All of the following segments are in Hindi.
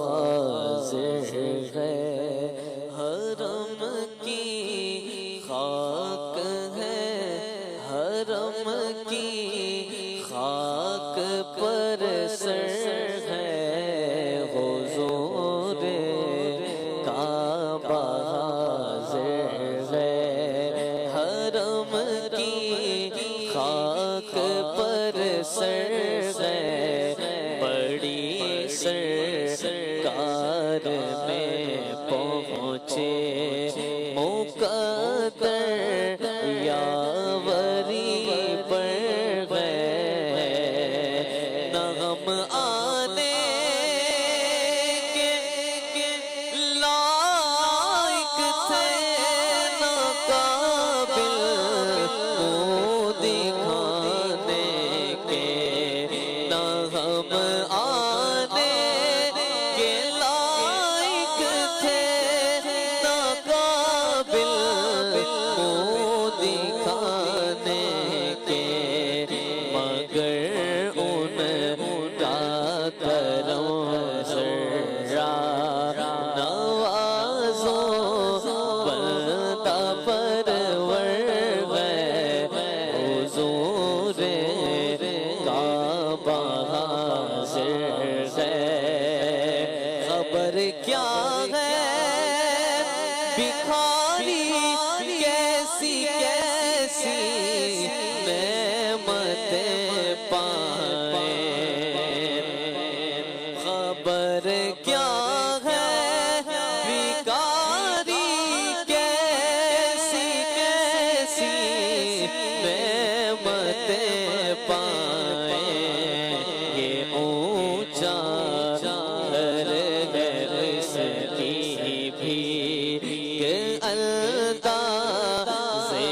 हाज़िर है, हरम की खाक है, हरम की खाक पर सर है, हुज़ूर काबा हाज़िर है, हरम की खाक पर सर है, बड़ी सरकार में पहुँचे मुक़द्दर यावरी पर गए, नग़म आने के लायक थे न काबिल मुँह दिखाने के, नग़म आने के लायक थे न काबिल मुँह दिखाने के, मगर उनका करम ज़रा नवाज़ो बंदा परवर है, हुज़ूर काबा हाज़िर है, खबर क्या है भिखारी कैसी कैसी नेमतें पाए, खबर क्या है भिखारी कैसी कैसी नेमतें पाए, ये ऊंचा घर है इसकी भी के अंदाज़े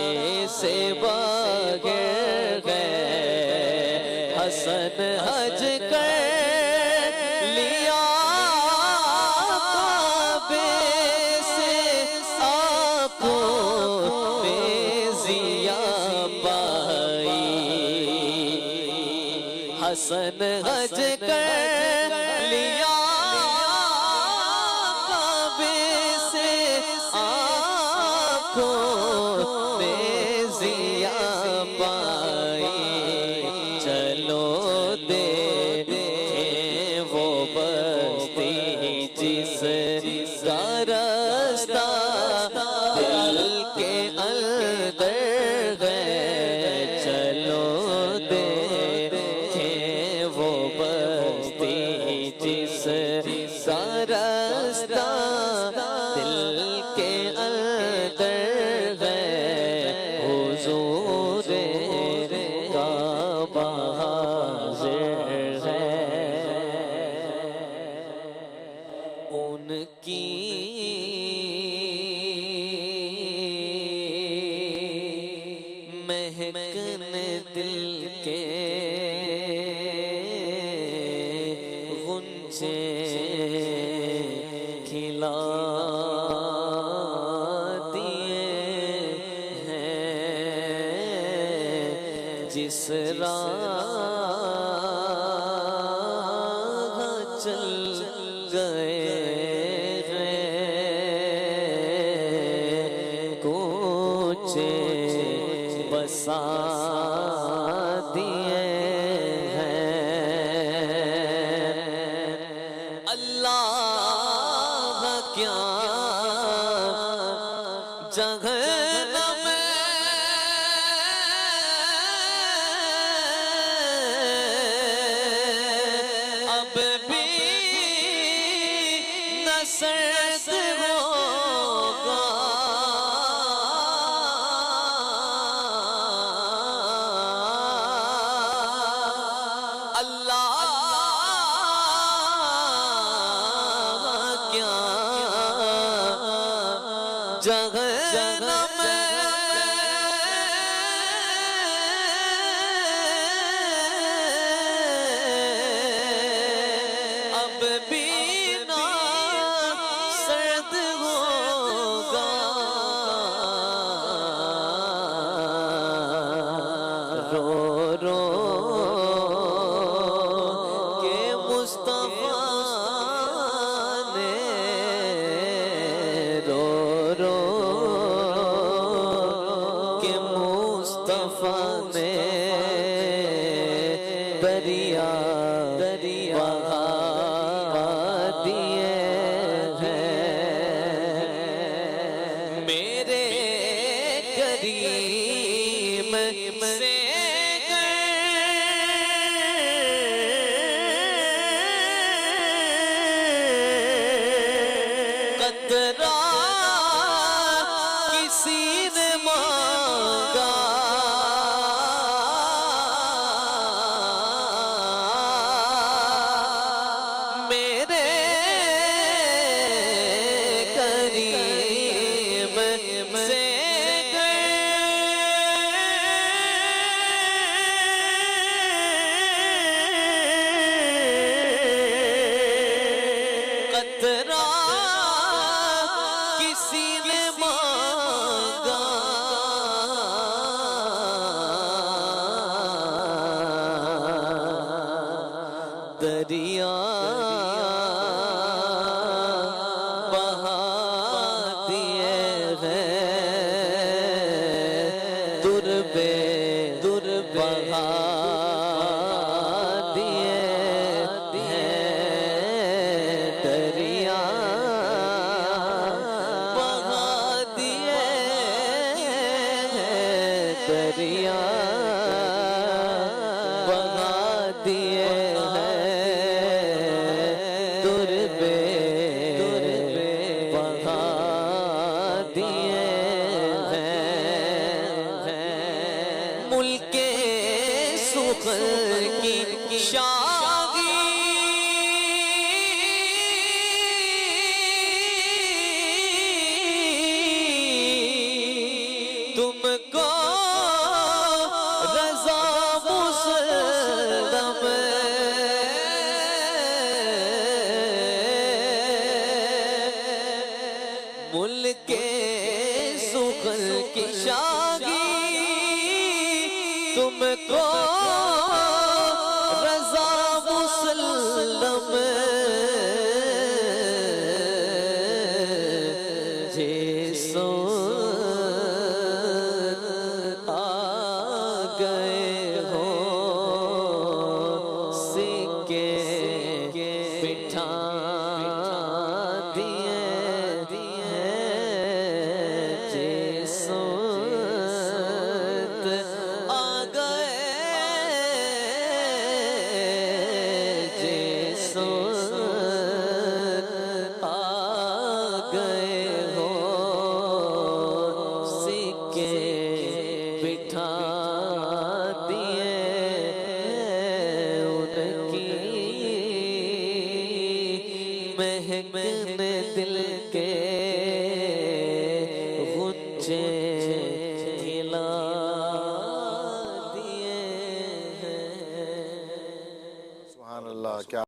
से बाग़िर गए, हसन हज कर लिया काबे से आँखों में ज़िया पाई, हसन हज कर लिया काबे से आँखों में ज़िया पाई, चलो देखें वो बस्ती जिसका रास्ता दिल के अंदर है, चलो देखें वो बस्ती जिसका रास्ता दिल के अंदर है, हुज़ूर काबा हाज़िर है, उनकी महकन दिल के गुंजे खिला दिए हैं, जिस राह चल गए हैं, कोचे बसा दिए हैं, अल्लाह क्या जहन्नम अब भी न सर्द होगा, जहन्नम अब भी ना सर्द होगा, रो रो के मुस्तफा दरिया दरिया बहा दिए हैं मेरे करीम से कतरा किसी ने मांगा मेरे करीम से कतरा किसी ने मांगा दरिया बहा दिए हैं दुर्बे बहा दिए हैं दरिया बहा दिए हैं दरिया बहा दिए दुर्बे बहा दिए हैं मुल्के सुखर की शागी तुमको रज़ा मुसल्लम मुल्के सुखर की शागी तुमको रज़ा मुसल्लम जैसो आ गए हो सिक्के बिठा दिए जैसो आ गए जैसो आ गए हो सिक्के बिठा दिए उनकी महकने दिल के गुंजे